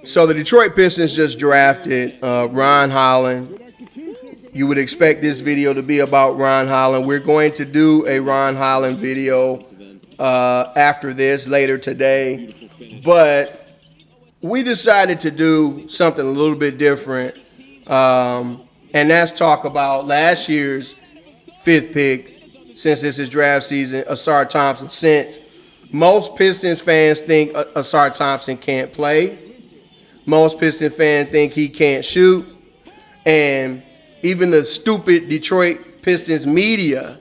So the Detroit Pistons just drafted Ron Holland. You would expect this video to be about Ron Holland. We're going to do a Ron Holland video after this later today. But we decided to do something a little bit different. And that's talk about last year's 5th pick, since this is draft season, Ausar Thompson. Since most Pistons fans think Ausar Thompson can't play. Most Pistons fans think he can't shoot. And even the stupid Detroit Pistons media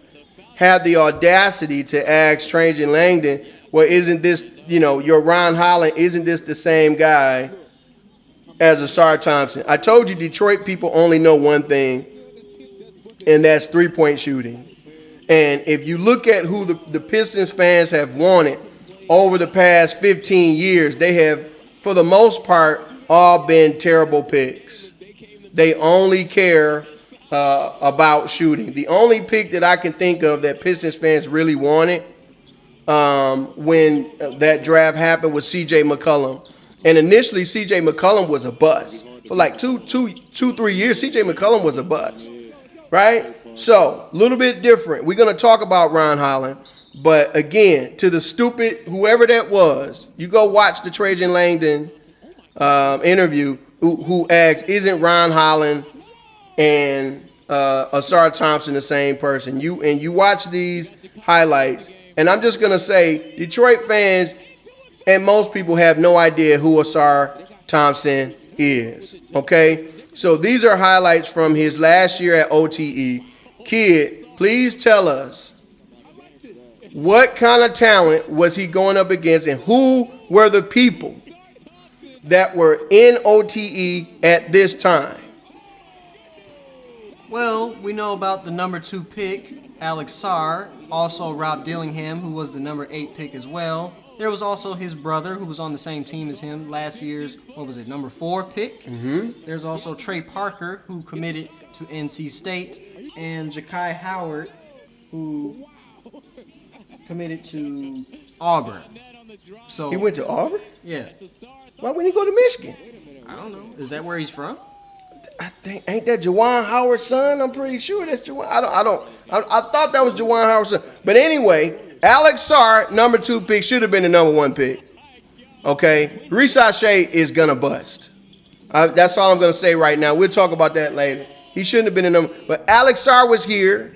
had the audacity to ask Trajan Langdon, well, isn't this, your Ron Holland, isn't this the same guy as Ausar Thompson? I told you Detroit people only know one thing, and that's three-point shooting. And if you look at who the Pistons fans have wanted over the past 15 years, they have, for the most part, all been terrible picks. They only care about shooting. The only pick that I can think of that Pistons fans really wanted when that draft happened was C.J. McCollum. And initially, C.J. McCollum was a bust. For like 3 years, C.J. McCollum was a bust, right? So, a little bit different. We're going to talk about Ron Holland. But again, to the stupid, whoever that was, you go watch the Trajan Langdon interview who asked, isn't Ron Holland and Ausar Thompson the same person? You watch these highlights, and I'm just gonna say, Detroit fans and most people have no idea who Ausar Thompson is. Okay, so these are highlights from his last year at OTE. Kid, please tell us, what kind of talent was he going up against, and who were the people that were in OTE at this time? Well, we know about the number 2 pick, Alex Sarr, also Rob Dillingham, who was the number 8 pick as well. There was also his brother, who was on the same team as him, last year's, number 4 pick. There's also Trey Parker, who committed to NC State, and Ja'Kai Howard, who committed to Auburn. So He went to Auburn? yeah, Why wouldn't he go to Michigan? I don't know. Is that where he's from? I think, ain't that Juwan Howard's son? I'm pretty sure that's Juwan. I thought that was Juwan Howard's son. But anyway, Alex Sarr, number 2 pick, should have been the number 1 pick. Okay, Reese Shea is gonna bust. That's all I'm gonna say right now. We'll talk about that later. He shouldn't have been the number. But Alex Sarr was here,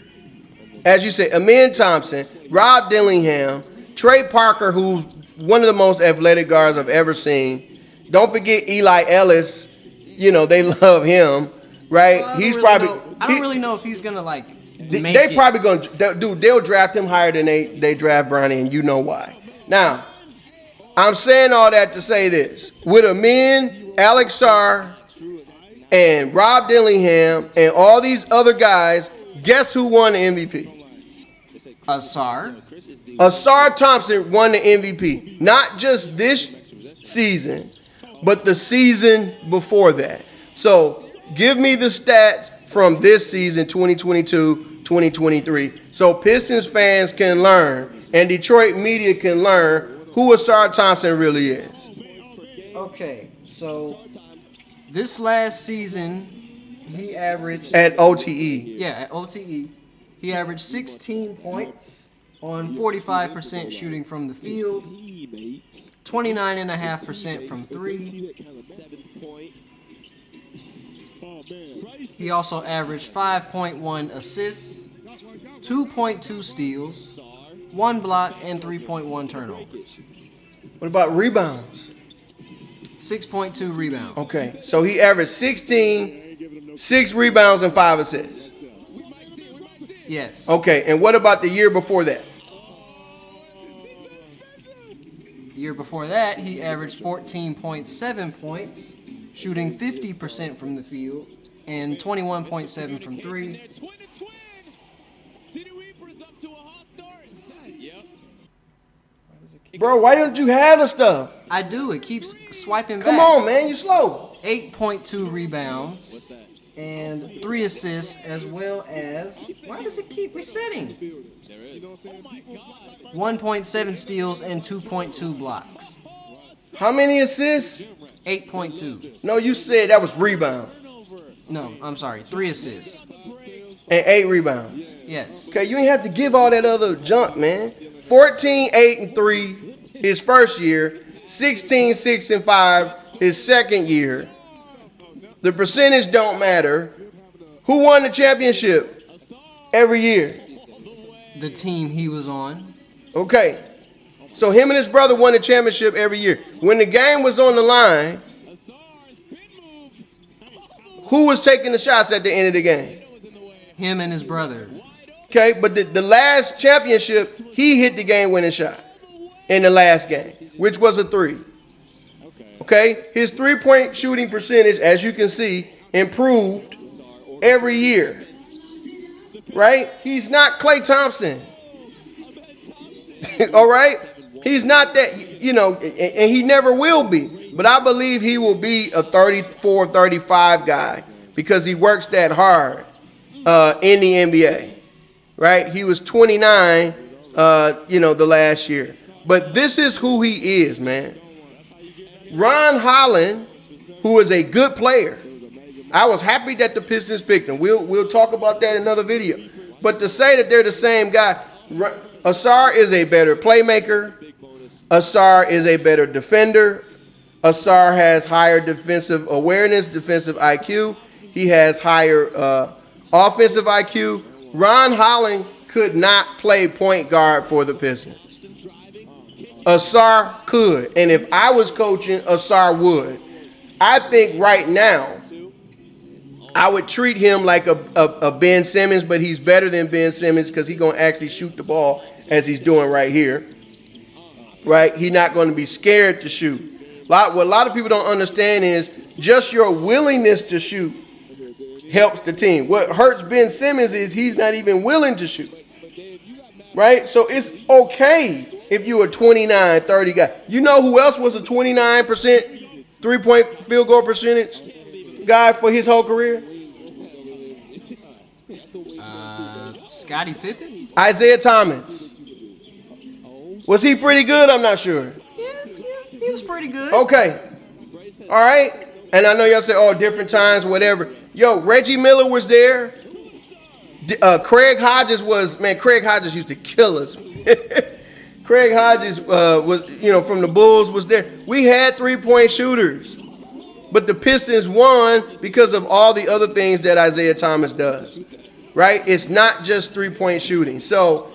as you said. Amin Thompson, Rob Dillingham, Trey Parker, who's one of the most athletic guards I've ever seen. Don't forget Eli Ellis. They love him, right? Well, I don't really know if he's gonna They probably gonna, dude. They'll draft him higher than they draft Bronny, and you know why. Now, I'm saying all that to say this: with Amin, Alex Sarr, and Rob Dillingham, and all these other guys, guess who won the MVP? Ausar Thompson won the MVP. Not just this season, but the season before that. So give me the stats from this season, 2022-2023, so Pistons fans can learn and Detroit media can learn who Ausar Thompson really is. Okay, so this last season, he averaged... At OTE. Yeah, at OTE. He averaged 16 points on 45% shooting from the field, 29.5% from 3. He also averaged 5.1 assists, 2.2 steals, 1 block, and 3.1 turnovers. What about rebounds? 6.2 rebounds. Okay, so he averaged 16, 6 rebounds, and 5 assists. Yes. Okay, and what about the year before that? The year before that, he averaged 14.7 points, shooting 50% from the field, and 21.7 from 3. Bro, why don't you have the stuff? I do. It keeps swiping back. Come on, man. You slow. 8.2 rebounds and 3 assists, as well as... Why does it keep resetting? 1.7 steals and 2.2 blocks. How many assists? 8.2. No, you said that was rebounds. No, I'm sorry. 3 assists. And 8 rebounds. Yes. Okay, you ain't have to give all that other junk, man. 14, 8, and 3 his first year. 16, 6, and 5 his second year. The percentage don't matter. Who won the championship every year? The team he was on. Okay. So him and his brother won the championship every year. When the game was on the line, who was taking the shots at the end of the game? Him and his brother. Okay, but the last championship, he hit the game-winning shot in the last game, which was a 3. Okay, his three-point shooting percentage, as you can see, improved every year. Right? He's not Klay Thompson. All right? He's not that, you know, and he never will be. But I believe he will be a 34, 35 guy because he works that hard in the NBA. Right? He was 29, the last year. But this is who he is, man. Ron Holland, who is a good player. I was happy that the Pistons picked him. We'll talk about that in another video. But to say that they're the same guy, Ausar is a better playmaker. Ausar is a better defender. Ausar has higher defensive awareness, defensive IQ. He has higher offensive IQ. Ron Holland could not play point guard for the Pistons. Ausar could. And if I was coaching, Ausar would. I think right now, I would treat him like a Ben Simmons, but he's better than Ben Simmons because he's going to actually shoot the ball as he's doing right here. Right? He's not going to be scared to shoot. What a lot of people don't understand is just your willingness to shoot helps the team. What hurts Ben Simmons is he's not even willing to shoot. Right? So it's okay if you're a 29, 30 guy. You know who else was a 29% three-point field goal percentage guy for his whole career? Scottie Pippen? Isaiah Thomas. Was he pretty good? I'm not sure. Yeah, he was pretty good. Okay. All right. And I know y'all say, oh, different times, whatever. Yo, Reggie Miller was there. Craig Hodges used to kill us. Craig Hodges was, from the Bulls was there. We had three-point shooters. But the Pistons won because of all the other things that Isaiah Thomas does. Right? It's not just three-point shooting. So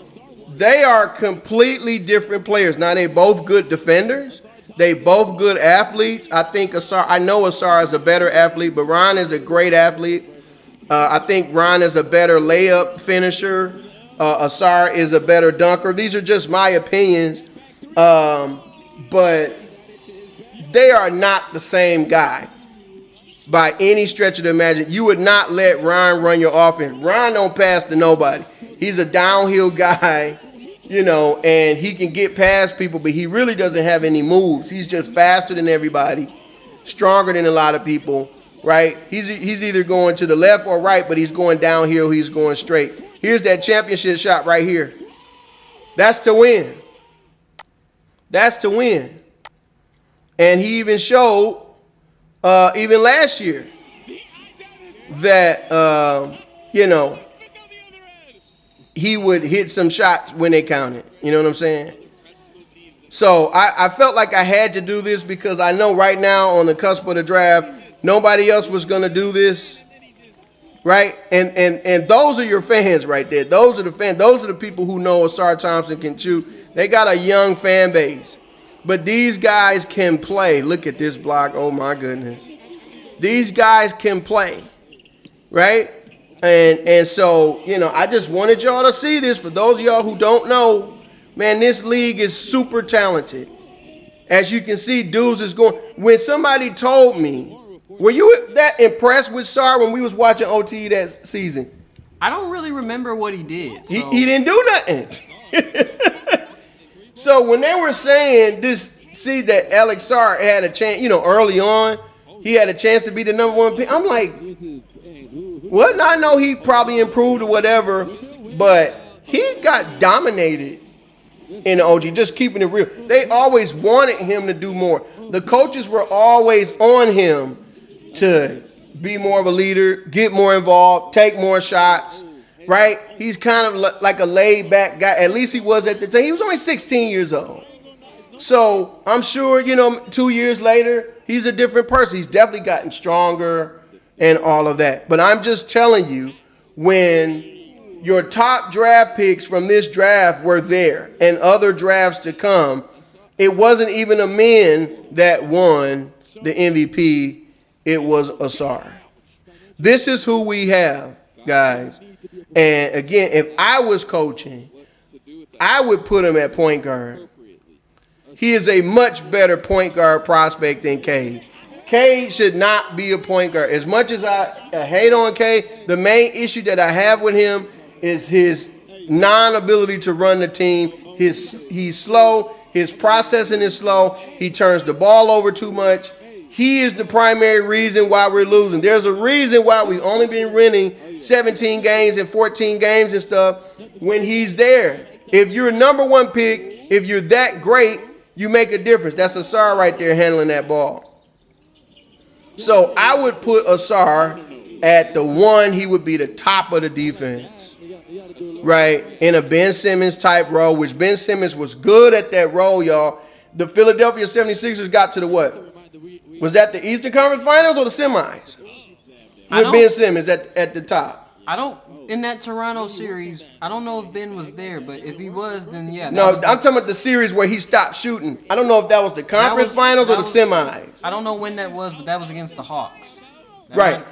they are completely different players. Now, they both good defenders. They both good athletes. I know Ausar is a better athlete, but Ron is a great athlete. I think Ron is a better layup finisher. Ausar is a better dunker. These are just my opinions. But they are not the same guy by any stretch of the imagination. You would not let Ron run your offense. Ron don't pass to nobody. He's a downhill guy, and he can get past people, but he really doesn't have any moves. He's just faster than everybody, stronger than a lot of people, right? He's either going to the left or right, but he's going downhill, he's going straight. Here's that championship shot right here. That's to win. That's to win. And he even showed, even last year, that, he would hit some shots when they counted. You know what I'm saying? So I felt like I had to do this because I know right now on the cusp of the draft, nobody else was going to do this. Right? And those are your fans right there. Those are the fans. Those are the people who know Ausar Thompson can shoot. They got a young fan base. But these guys can play. Look at this block. Oh, my goodness. These guys can play. Right? And so, I just wanted y'all to see this. For those of y'all who don't know, man, this league is super talented. As you can see, dudes is going. When somebody told me, were you that impressed with Sar when we was watching OT that season? I don't really remember what he did. So. He didn't do nothing. So when they were saying that Alex Sar had a chance, early on, he had a chance to be the number 1 pick. I'm like, what? Now I know he probably improved or whatever, but he got dominated in the OG, just keeping it real. They always wanted him to do more. The coaches were always on him to be more of a leader, get more involved, take more shots, right? He's kind of like a laid-back guy. At least he was at the time. He was only 16 years old. So I'm sure, 2 years later, he's a different person. He's definitely gotten stronger and all of that. But I'm just telling you, when your top draft picks from this draft were there and other drafts to come, it wasn't even a man that won the MVP. It was Ausar. This is who we have, guys. And again, if I was coaching, I would put him at point guard. He is a much better point guard prospect than Cade. Cade should not be a point guard. As much as I hate on Cade, the main issue that I have with him is his non-ability to run the team. He's slow. His processing is slow. He turns the ball over too much. He is the primary reason why we're losing. There's a reason why we've only been winning 17 games and 14 games and stuff when he's there. If you're a number one pick, if you're that great, you make a difference. That's Ausar right there handling that ball. So I would put Ausar at the one. He would be the top of the defense, right? In a Ben Simmons type role, which Ben Simmons was good at that role, y'all. The Philadelphia 76ers got to the what? Was that the Eastern Conference Finals or the semis? With Ben Simmons at the top. In that Toronto series, I don't know if Ben was there, but if he was, then yeah. No, I'm talking about the series where he stopped shooting. I don't know if that was the conference finals or the semis. I don't know when that was, but that was against the Hawks. Right.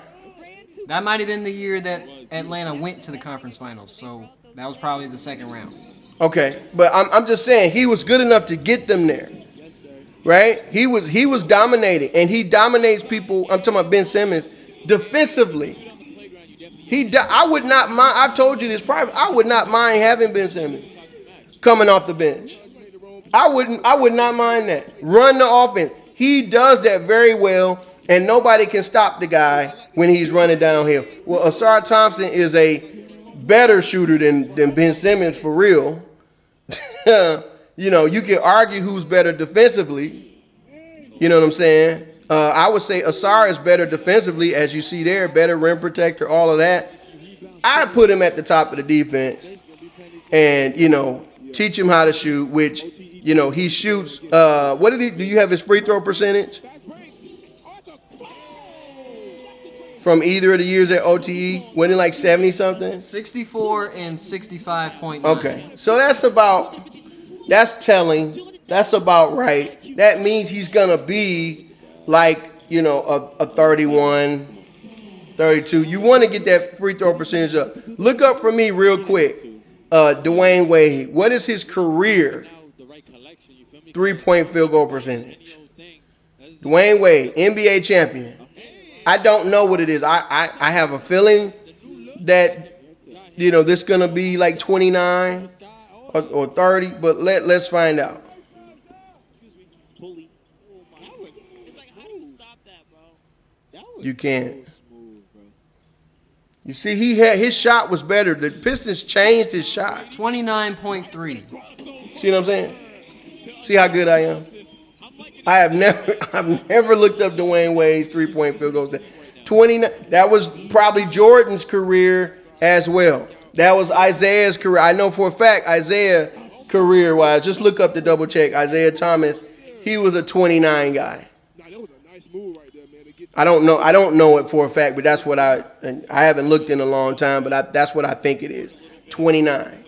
That might have been the year that Atlanta went to the conference finals, so that was probably the second round. Okay, but I'm just saying he was good enough to get them there, right? He was dominating, and he dominates people. I'm talking about Ben Simmons defensively. I would not mind. I've told you this private. I would not mind having Ben Simmons coming off the bench. I would not mind that. Run the offense. He does that very well, and nobody can stop the guy when he's running downhill. Well, Ausar Thompson is a better shooter than Ben Simmons for real. You can argue who's better defensively. You know what I'm saying? I would say Ausar is better defensively, as you see there, better rim protector, all of that. I put him at the top of the defense and, teach him how to shoot, which, he shoots. Do you have his free throw percentage? From either of the years at OTE? Wasn't it like 70-something? 64 and 65.9. Okay. So that's telling. That's about right. That means he's going to be like, a 31, 32. You want to get that free throw percentage up. Look up for me real quick. Dwayne Wade. What is his career three-point field goal percentage? Dwayne Wade, NBA champion. I don't know what it is. I have a feeling that, this is going to be like 29 or 30, but let's find out. You can't. You see, his shot was better. The Pistons changed his shot. 29.3. See what I'm saying? See how good I am? I've never looked up Dwayne Wade's three-point field goals. 29. That was probably Jordan's career as well. That was Isaiah's career. I know for a fact Isaiah career-wise. Just look up to double check. Isaiah Thomas, he was a 29 guy. I don't know it for a fact, but that's what I haven't looked in a long time, but that's what I think it is. 29.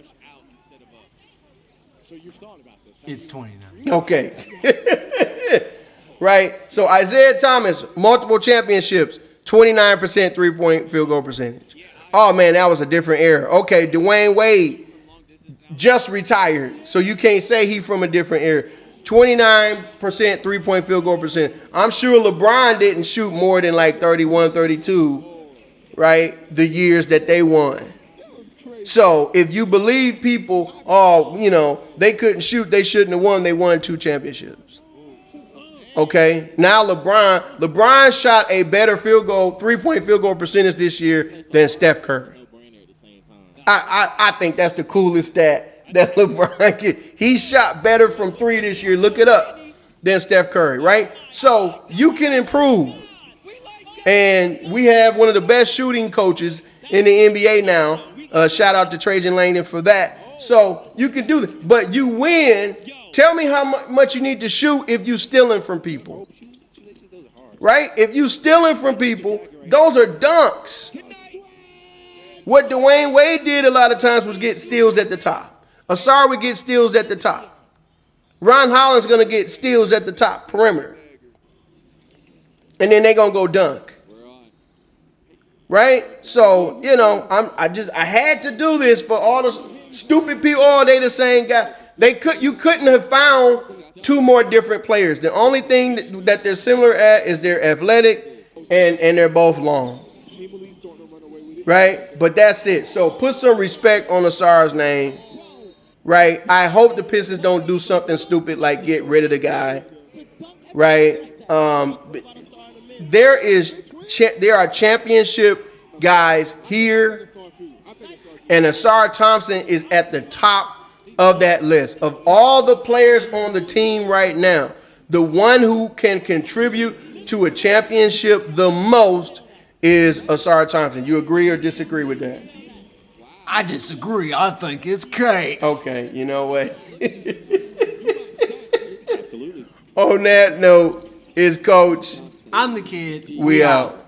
It's 29. Okay. Right? So Isaiah Thomas, multiple championships, 29% three-point field goal percentage. Oh, man, that was a different era. Okay, Dwayne Wade just retired, so you can't say he from a different era. 29% three-point field goal percent. I'm sure LeBron didn't shoot more than like 31, 32, right, the years that they won. So if you believe people, they couldn't shoot, they shouldn't have won, they won 2 championships. Okay, now LeBron shot a better three-point field goal percentage this year than Steph Curry. I think that's the coolest stat that LeBron kid. He shot better from three this year. Look it up. Than Steph Curry, right? So you can improve. And we have one of the best shooting coaches in the NBA now. Shout out to Trajan Langdon for that. So you can do that. But you win. Tell me how much you need to shoot if you stealing from people. Right? If you stealing from people, those are dunks. What Dwayne Wade did a lot of times was get steals at the top. Ausar would get steals at the top. Ron Holland's going to get steals at the top perimeter. And then they're going to go dunk. Right? So, you know, I had to do this for all the stupid people. Oh, they the same guy. You couldn't have found two more different players. The only thing that they're similar at is they're athletic and they're both long. Right? But that's it. So put some respect on Ausar's name. Right? I hope the Pistons don't do something stupid like get rid of the guy. Right? There are championship guys here, and Ausar Thompson is at the top of that list. Of all the players on the team right now, the one who can contribute to a championship the most is Ausar Thompson. You agree or disagree with that? I disagree. I think it's Kate. Okay, you know what? On that note, is Coach. I'm the kid. We out.